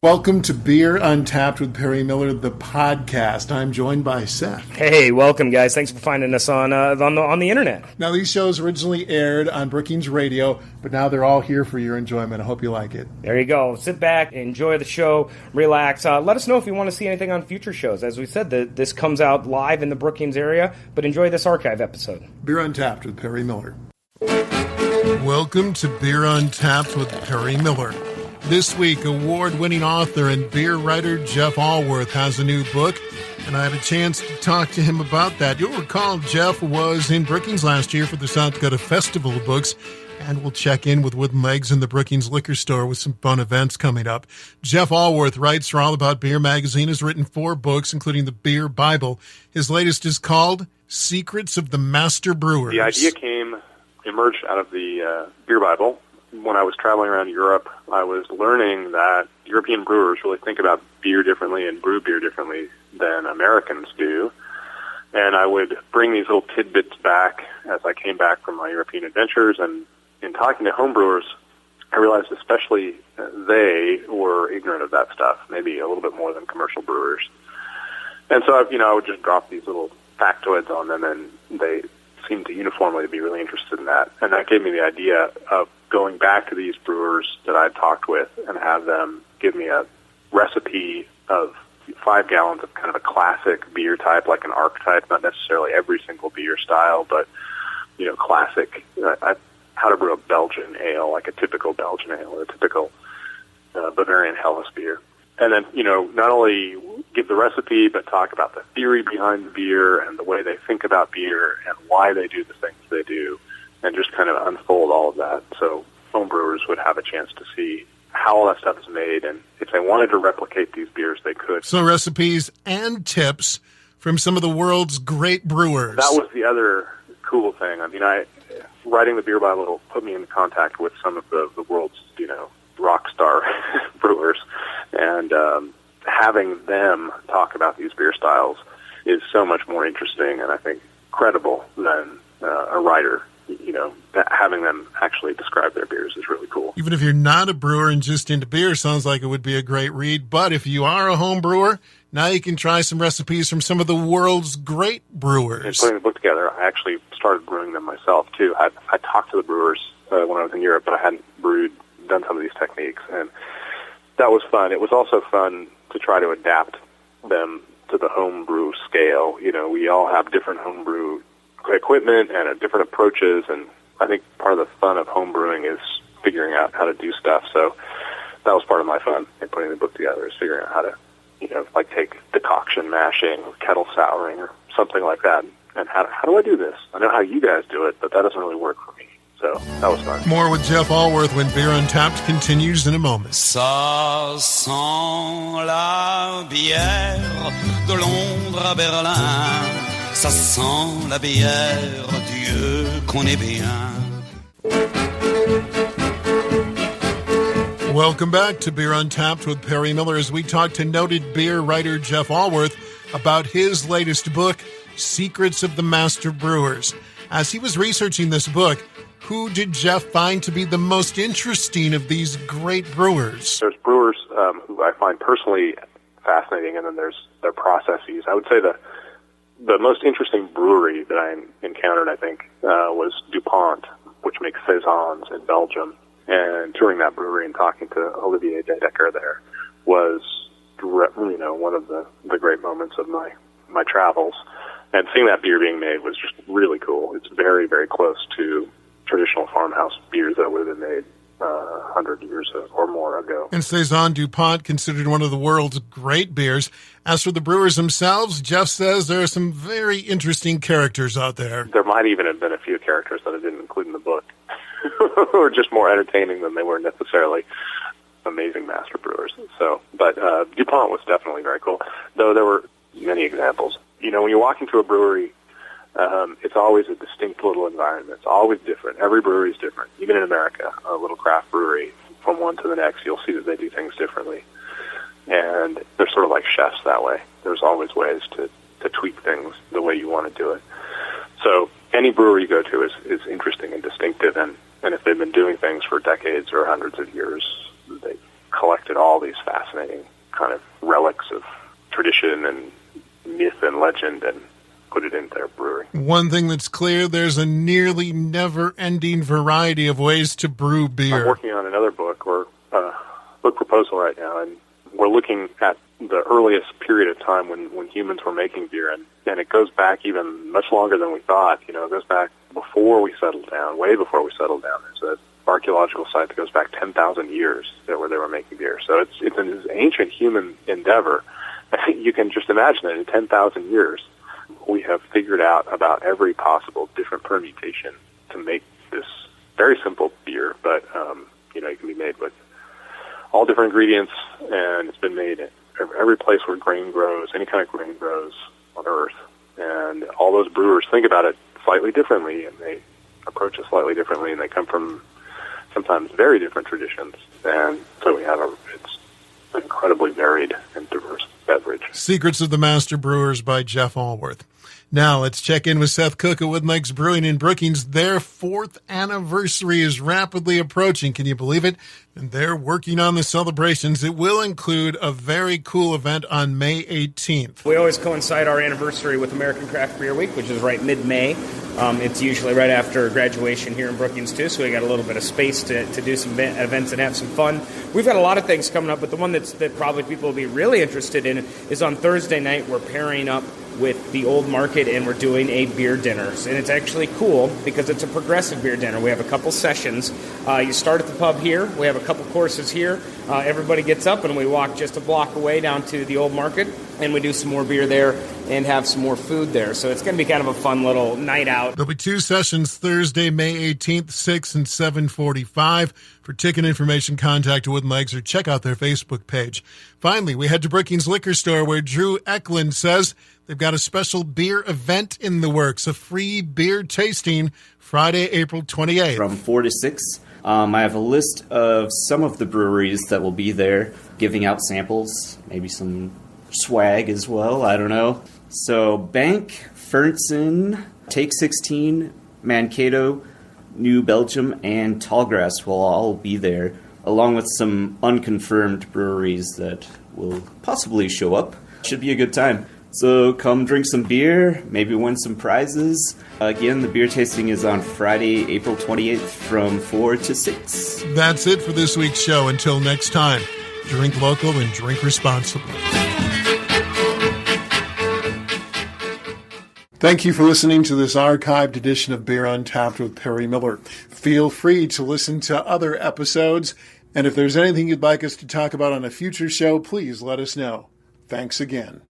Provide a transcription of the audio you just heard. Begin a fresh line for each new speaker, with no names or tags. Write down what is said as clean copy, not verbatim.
Welcome to Beer Untapped with Perry Miller, the podcast. I'm joined by Seth.
Hey, welcome, guys. Thanks for finding us on the internet.
Now, these shows originally aired on Brookings Radio, but now they're all here for your enjoyment. I hope you like it.
There you go. Sit back, enjoy the show, relax. Let us know if you want to see anything on future shows. As we said, this comes out live in the Brookings area, but enjoy this archive episode.
Beer Untapped with Perry Miller. Welcome to Beer Untapped with Perry Miller. This week, award-winning author and beer writer Jeff Alworth has a new book, and I had a chance to talk to him about that. You'll recall Jeff was in Brookings last year for the South Dakota Festival of Books, and we'll check in with Wooden Legs in the Brookings liquor store with some fun events coming up. Jeff Alworth writes for All About Beer magazine, has written 4 books, including the Beer Bible. His latest is called Secrets of the Master Brewers.
The idea emerged out of the Beer Bible. When I was traveling around Europe, I was learning that European brewers really think about beer differently and brew beer differently than Americans do. And I would bring these little tidbits back as I came back from my European adventures. And in talking to homebrewers, I realized especially they were ignorant of that stuff, maybe a little bit more than commercial brewers. And so, I would just drop these little factoids on them, and they seemed to uniformly be really interested in that. And that gave me the idea of going back to these brewers that I'd talked with and have them give me a recipe of 5 gallons of kind of a classic beer type, like an archetype, not necessarily every single beer style, but, classic, how to brew a Belgian ale, like a typical Belgian ale or a typical Bavarian Helles beer. And then, not only give the recipe, but talk about the theory behind the beer and the way they think about beer and why they do the things they do, and just kind of unfold all of that. So homebrewers would have a chance to see how all that stuff is made, and if they wanted to replicate these beers, they could.
So recipes and tips from some of the world's great brewers.
That was the other cool thing. Writing the Beer Bible put me in contact with some of the world's, rock star brewers, and having them talk about these beer styles is so much more interesting and I think credible than a writer. Having them actually describe their beers is really cool.
Even if you're not a brewer and just into beer, sounds like it would be a great read. But if you are a home brewer, now you can try some recipes from some of the world's great brewers.
And putting the book together, I actually started brewing them myself, too. I talked to the brewers when I was in Europe, but I hadn't done some of these techniques, and that was fun. It was also fun to try to adapt them to the homebrew scale. We all have different homebrew equipment and different approaches, and I think part of the fun of homebrewing is figuring out how to do stuff. So that was part of my fun in putting the book together, is figuring out how to, take decoction mashing or kettle souring or something like that. And how do I do this? I know how you guys do it, but that doesn't really work for me. So that was fun.
More with Jeff Alworth when Beer Untapped continues in a moment.
Ça sent la bière de Londres à Berlin. Ça sent la bière, Dieu qu'on est bien.
Welcome back to Beer Untapped with Perry Miller as we talk to noted beer writer Jeff Alworth about his latest book, Secrets of the Master Brewers. As he was researching this book, who did Jeff find to be the most interesting of these great brewers?
There's brewers who I find personally fascinating, and then there's their processes. I would say the most interesting brewery that I encountered, I think, was DuPont, which makes saisons in Belgium. And touring that brewery and talking to Olivier Dedecker there was, one of the great moments of my travels. And seeing that beer being made was just really cool. It's very, very close to traditional farmhouse beers that would have been made 100 years or more ago.
And Saison DuPont, considered one of the world's great beers. As for the brewers themselves, Jeff says there are some very interesting characters out there.
There might even have been a few characters that I didn't include in the book, or just more entertaining than they were necessarily amazing master brewers. But DuPont was definitely very cool, though there were many examples. When you walk into a brewery, it's always a distinct little environment. It's always different. Every brewery is different. Even in America, a little craft brewery, from one to the next, you'll see that they do things differently. And they're sort of like chefs that way. There's always ways to tweak things the way you want to do it. So any brewery you go to is interesting and distinctive, and if they've been doing things for decades or hundreds of years, they collected all these fascinating kind of relics of tradition and myth and legend and put it into their brewery.
One thing that's clear, there's a nearly never-ending variety of ways to brew beer.
I'm working on another book or book proposal right now, and we're looking at the earliest period of time when humans were making beer, and it goes back even much longer than we thought. You know, it goes back before we settled down, way before we settled down. There's an archaeological site that goes back 10,000 years where they were making beer. So it's an ancient human endeavor. You can just imagine that in 10,000 years, we have figured out about every possible different permutation to make this very simple beer, but it can be made with all different ingredients, and it's been made at every place where grain grows, any kind of grain grows on Earth. And all those brewers think about it slightly differently, and they approach it slightly differently, and they come from sometimes very different traditions. And so we have it's an incredibly varied and diverse beverage.
Secrets of the Master Brewers by Jeff Alworth. Now let's check in with Seth Cook at Wooden Legs Brewing in Brookings. Their 4th anniversary is rapidly approaching. Can you believe it? And they're working on the celebrations. It will include a very cool event on May 18th.
We always coincide our anniversary with American Craft Beer Week, which is right mid-May. It's usually right after graduation here in Brookings, too, so we got a little bit of space to do some events and have some fun. We've got a lot of things coming up, but the one that probably people will be really interested in is on Thursday night. We're pairing up with the Old Market, and we're doing a beer dinner. And it's actually cool because it's a progressive beer dinner. We have a couple sessions. You start at the pub here. We have a couple courses here. Everybody gets up, and we walk just a block away down to the Old Market, and we do some more beer there and have some more food there. So it's going to be kind of a fun little night out.
There'll be 2 sessions Thursday, May 18th, 6 and 7:45. For ticket information, contact Wooden Legs or check out their Facebook page. Finally, we head to Brookings Liquor Store where Drew Eklund says they've got a special beer event in the works, a free beer tasting Friday, April 28th.
From 4 to 6. I have a list of some of the breweries that will be there giving out samples, maybe some swag as well, I don't know. So Bank, Fernson, Take 16, Mankato, New Belgium, and Tallgrass will all be there, along with some unconfirmed breweries that will possibly show up. Should be a good time. So come drink some beer, maybe win some prizes. Again, the beer tasting is on Friday, April 28th from 4 to 6.
That's it for this week's show. Until next time, drink local and drink responsibly. Thank you for listening to this archived edition of Beer Untapped with Perry Miller. Feel free to listen to other episodes, and if there's anything you'd like us to talk about on a future show, please let us know. Thanks again.